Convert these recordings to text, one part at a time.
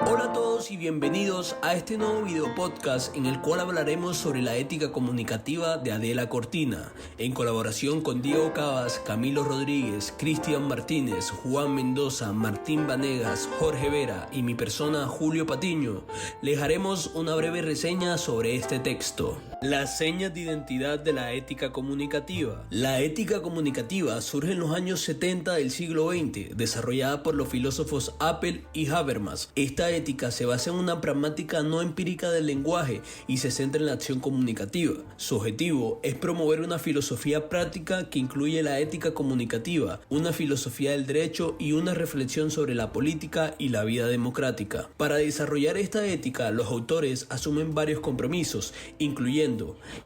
Hola a todos y bienvenidos a este nuevo video podcast en el cual hablaremos sobre la ética comunicativa de Adela Cortina, en colaboración con Diego Cabas, Camilo Rodríguez, Cristian Martínez, Juan Mendoza, Martín Vanegas, Jorge Vera y mi persona Julio Patiño. Les haremos una breve reseña sobre este texto. Las señas de identidad de la ética comunicativa. La ética comunicativa surge en los años 70 del siglo XX, desarrollada por los filósofos Apel y Habermas. Esta ética se basa en una pragmática no empírica del lenguaje y se centra en la acción comunicativa. Su objetivo es promover una filosofía práctica que incluye la ética comunicativa, una filosofía del derecho y una reflexión sobre la política y la vida democrática. Para desarrollar esta ética, los autores asumen varios compromisos, incluyendo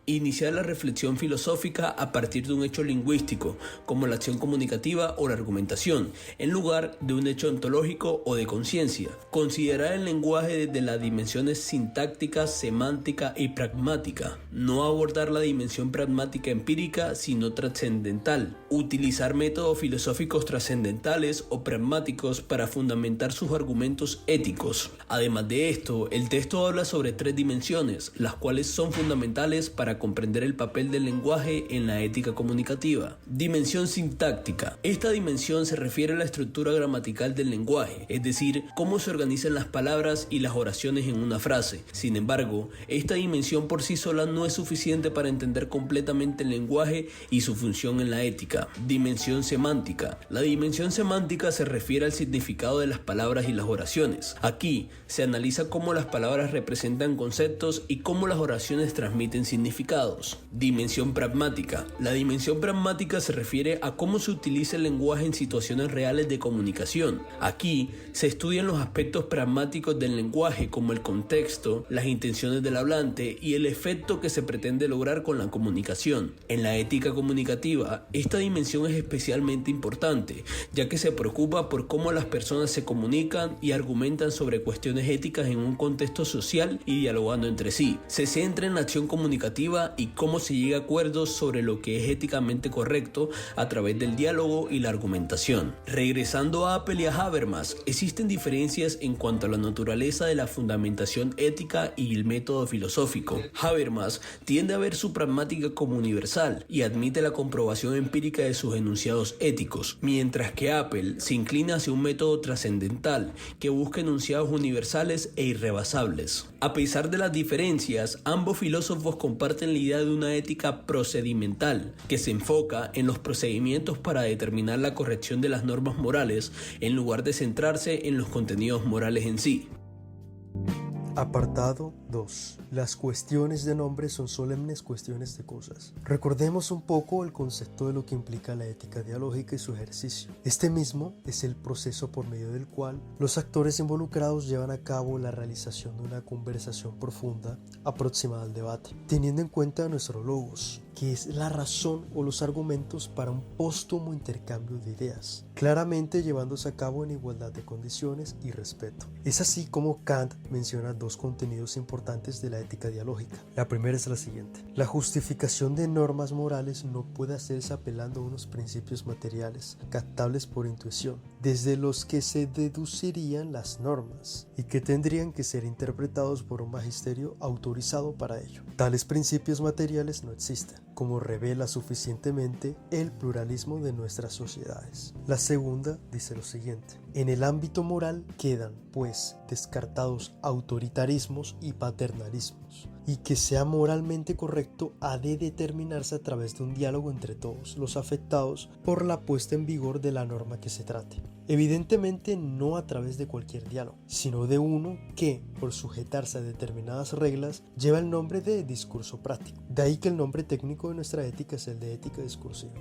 iniciar la reflexión filosófica a partir de un hecho lingüístico, como la acción comunicativa o la argumentación, en lugar de un hecho ontológico o de conciencia. Considerar el lenguaje desde las dimensiones sintáctica, semántica y pragmática. No abordar la dimensión pragmática empírica, sino trascendental. Utilizar métodos filosóficos trascendentales o pragmáticos para fundamentar sus argumentos éticos. Además de esto, el texto habla sobre tres dimensiones, las cuales son fundamentales para comprender el papel del lenguaje en la ética comunicativa. Dimensión sintáctica. Esta dimensión se refiere a la estructura gramatical del lenguaje, es decir, cómo se organizan las palabras y las oraciones en una frase. Sin embargo, esta dimensión por sí sola no es suficiente para entender completamente el lenguaje y su función en la ética. Dimensión semántica. La dimensión semántica se refiere al significado de las palabras y las oraciones. Aquí se analiza cómo las palabras representan conceptos y cómo las oraciones transmiten significados. Dimensión pragmática. La dimensión pragmática se refiere a cómo se utiliza el lenguaje en situaciones reales de comunicación. Aquí se estudian los aspectos pragmáticos del lenguaje, como el contexto, las intenciones del hablante y el efecto que se pretende lograr con la comunicación. En la ética comunicativa, esta dimensión es especialmente importante, ya que se preocupa por cómo las personas se comunican y argumentan sobre cuestiones éticas en un contexto social y dialogando entre sí. Se centra en la acción comunicativa y cómo se llega a acuerdos sobre lo que es éticamente correcto a través del diálogo y la argumentación. Regresando a Apel y a Habermas, existen diferencias en cuanto a la naturaleza de la fundamentación ética y el método filosófico. Habermas tiende a ver su pragmática como universal y admite la comprobación empírica de sus enunciados éticos, mientras que Apel se inclina hacia un método trascendental que busca enunciados universales e irrebasables. A pesar de las diferencias, ambos filósofos comparten la idea de una ética procedimental, que se enfoca en los procedimientos para determinar la corrección de las normas morales, en lugar de centrarse en los contenidos morales en sí. Apartado 2. Las cuestiones de nombre son solemnes cuestiones de cosas. Recordemos un poco el concepto de lo que implica la ética dialógica y su ejercicio. Este mismo es el proceso por medio del cual los actores involucrados llevan a cabo la realización de una conversación profunda aproximada al debate, teniendo en cuenta nuestro logos, que es la razón o los argumentos para un póstumo intercambio de ideas, claramente llevándose a cabo en igualdad de condiciones y respeto. Es así como Kant menciona dos contenidos importantes de la ética dialógica. La primera es la siguiente: la justificación de normas morales no puede hacerse apelando a unos principios materiales captables por intuición, desde los que se deducirían las normas y que tendrían que ser interpretados por un magisterio autorizado para ello. Tales principios materiales no existen, como revela suficientemente el pluralismo de nuestras sociedades. La segunda dice lo siguiente: en el ámbito moral quedan, pues, descartados autoritarismos y paternalismos, y que sea moralmente correcto ha de determinarse a través de un diálogo entre todos los afectados por la puesta en vigor de la norma que se trate. Evidentemente no a través de cualquier diálogo, sino de uno que, por sujetarse a determinadas reglas, lleva el nombre de discurso práctico. De ahí que el nombre técnico de nuestra ética es el de ética discursiva.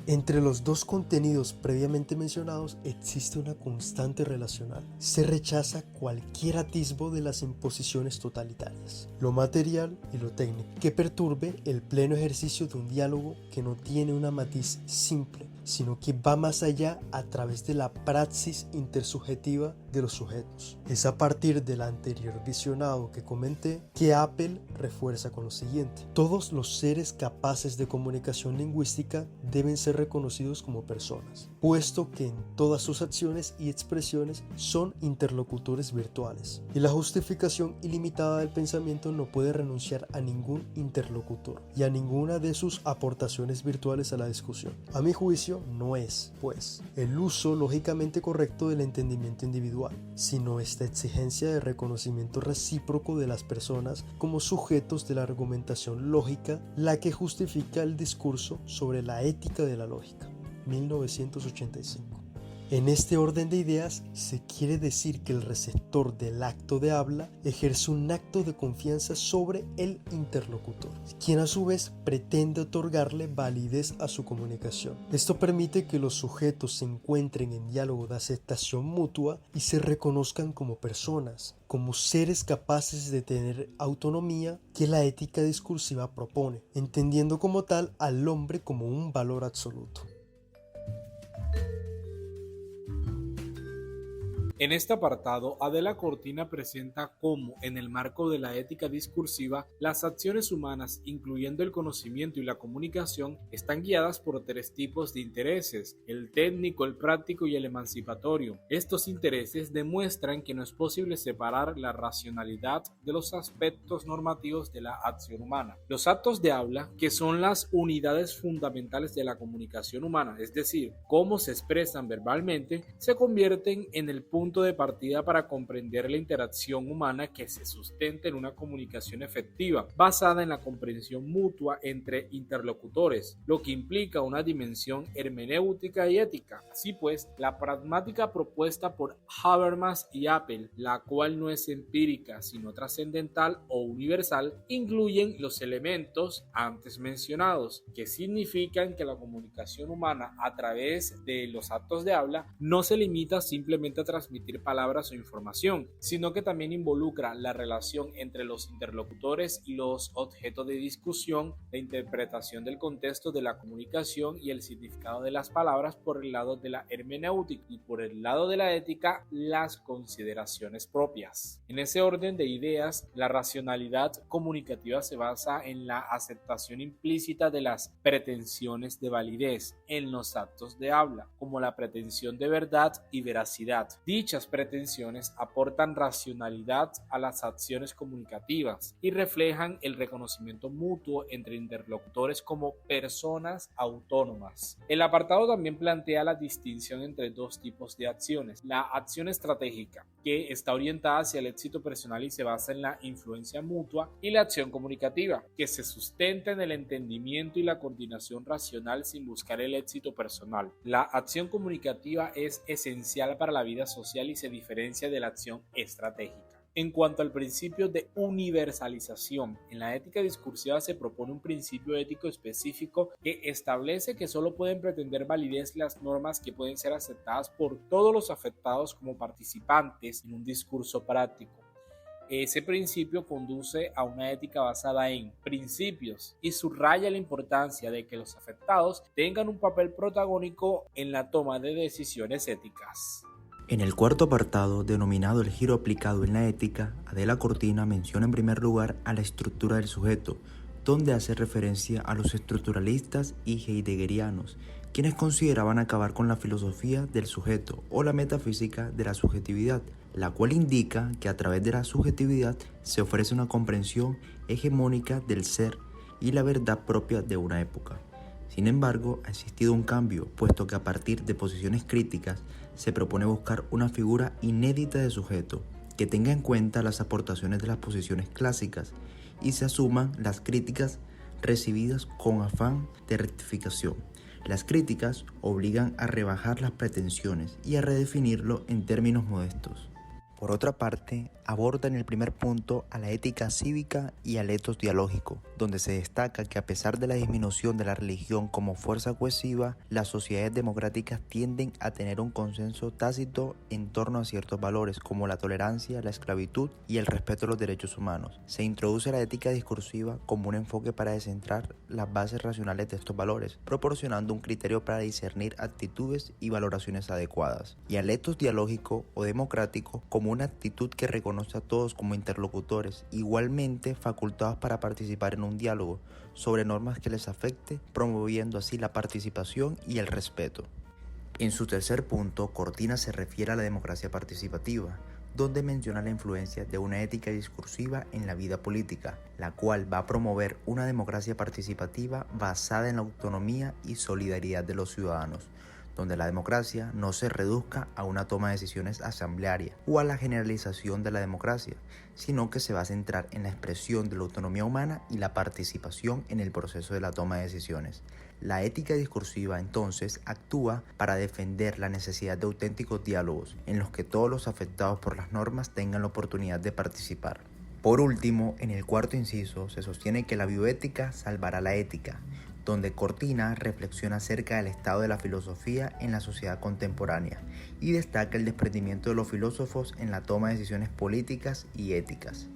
Entre los dos contenidos previamente mencionados existe una constante relacional. Se rechaza cualquier atisbo de las imposiciones totalitarias, lo material y lo técnico, que perturbe el pleno ejercicio de un diálogo que no tiene una matiz simple, sino que va más allá a través de la praxis intersubjetiva de los sujetos. Es a partir del anterior visionado que comenté que Apel refuerza con lo siguiente: todos los seres capaces de comunicación lingüística deben ser reconocidos como personas. puesto que en todas sus acciones y expresiones son interlocutores virtuales. Y la justificación ilimitada del pensamiento no puede renunciar a ningún interlocutor y a ninguna de sus aportaciones virtuales a la discusión. A mi juicio, no es, pues, el uso lógicamente correcto del entendimiento individual, sino esta exigencia de reconocimiento recíproco de las personas como sujetos de la argumentación lógica la que justifica el discurso sobre la ética de la lógica. 1985. En este orden de ideas se quiere decir que el receptor del acto de habla ejerce un acto de confianza sobre el interlocutor, quien a su vez pretende otorgarle validez a su comunicación. Esto permite que los sujetos se encuentren en diálogo de aceptación mutua y se reconozcan como personas, como seres capaces de tener autonomía que la ética discursiva propone, entendiendo como tal al hombre como un valor absoluto. En este apartado, Adela Cortina presenta cómo, en el marco de la ética discursiva, las acciones humanas, incluyendo el conocimiento y la comunicación, están guiadas por tres tipos de intereses: el técnico, el práctico y el emancipatorio. Estos intereses demuestran que no es posible separar la racionalidad de los aspectos normativos de la acción humana. Los actos de habla, que son las unidades fundamentales de la comunicación humana, es decir, cómo se expresan verbalmente, se convierten en el punto de partida para comprender la interacción humana que se sustenta en una comunicación efectiva, basada en la comprensión mutua entre interlocutores, lo que implica una dimensión hermenéutica y ética. Así pues, la pragmática propuesta por Habermas y Apple, la cual no es empírica sino trascendental o universal, incluyen los elementos antes mencionados, que significan que la comunicación humana a través de los actos de habla no se limita simplemente a transmitir palabras o información, sino que también involucra la relación entre los interlocutores y los objetos de discusión, la interpretación del contexto de la comunicación y el significado de las palabras por el lado de la hermenéutica, y por el lado de la ética, las consideraciones propias. En ese orden de ideas, la racionalidad comunicativa se basa en la aceptación implícita de las pretensiones de validez en los actos de habla, como la pretensión de verdad y veracidad. Dichas pretensiones aportan racionalidad a las acciones comunicativas y reflejan el reconocimiento mutuo entre interlocutores como personas autónomas. El apartado también plantea la distinción entre dos tipos de acciones: la acción estratégica, que está orientada hacia el éxito personal y se basa en la influencia mutua, y la acción comunicativa, que se sustenta en el entendimiento y la coordinación racional sin buscar el éxito personal. La acción comunicativa es esencial para la vida social y se diferencia de la acción estratégica. En cuanto al principio de universalización, en la ética discursiva se propone un principio ético específico que establece que solo pueden pretender validez las normas que pueden ser aceptadas por todos los afectados como participantes en un discurso práctico. Ese principio conduce a una ética basada en principios y subraya la importancia de que los afectados tengan un papel protagónico en la toma de decisiones éticas. En el cuarto apartado, denominado el giro aplicado en la ética, Adela Cortina menciona en primer lugar a la estructura del sujeto, donde hace referencia a los estructuralistas y heideggerianos, quienes consideraban acabar con la filosofía del sujeto o la metafísica de la subjetividad, la cual indica que a través de la subjetividad se ofrece una comprensión hegemónica del ser y la verdad propia de una época. Sin embargo, ha existido un cambio, puesto que a partir de posiciones críticas se propone buscar una figura inédita de sujeto, que tenga en cuenta las aportaciones de las posiciones clásicas y se asuman las críticas recibidas con afán de rectificación. Las críticas obligan a rebajar las pretensiones y a redefinirlo en términos modestos. Por otra parte, aborda en el primer punto a la ética cívica y al etos dialógico, donde se destaca que a pesar de la disminución de la religión como fuerza cohesiva, las sociedades democráticas tienden a tener un consenso tácito en torno a ciertos valores como la tolerancia, la esclavitud y el respeto a los derechos humanos. Se introduce la ética discursiva como un enfoque para descentrar las bases racionales de estos valores, proporcionando un criterio para discernir actitudes y valoraciones adecuadas, y al etos dialógico o democrático como una actitud que reconoce a todos como interlocutores, igualmente facultados para participar en un diálogo sobre normas que les afecte, promoviendo así la participación y el respeto. En su tercer punto, Cortina se refiere a la democracia participativa, donde menciona la influencia de una ética discursiva en la vida política, la cual va a promover una democracia participativa basada en la autonomía y solidaridad de los ciudadanos, donde la democracia no se reduzca a una toma de decisiones asamblearia o a la generalización de la democracia, sino que se va a centrar en la expresión de la autonomía humana y la participación en el proceso de la toma de decisiones. La ética discursiva entonces actúa para defender la necesidad de auténticos diálogos en los que todos los afectados por las normas tengan la oportunidad de participar. Por último, en el cuarto inciso se sostiene que la bioética salvará la ética, donde Cortina reflexiona acerca del estado de la filosofía en la sociedad contemporánea y destaca el desprendimiento de los filósofos en la toma de decisiones políticas y éticas,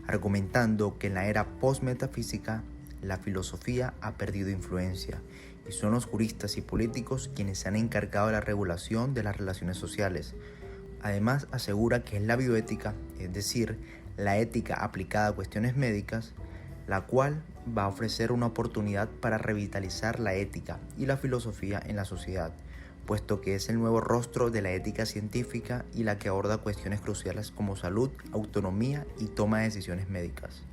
argumentando que en la era post-metafísica la filosofía ha perdido influencia y son los juristas y políticos quienes se han encargado de la regulación de las relaciones sociales. Además, asegura que es la bioética, es decir, la ética aplicada a cuestiones médicas, la cual va a ofrecer una oportunidad para revitalizar la ética y la filosofía en la sociedad, puesto que es el nuevo rostro de la ética científica y la que aborda cuestiones cruciales como salud, autonomía y toma de decisiones médicas.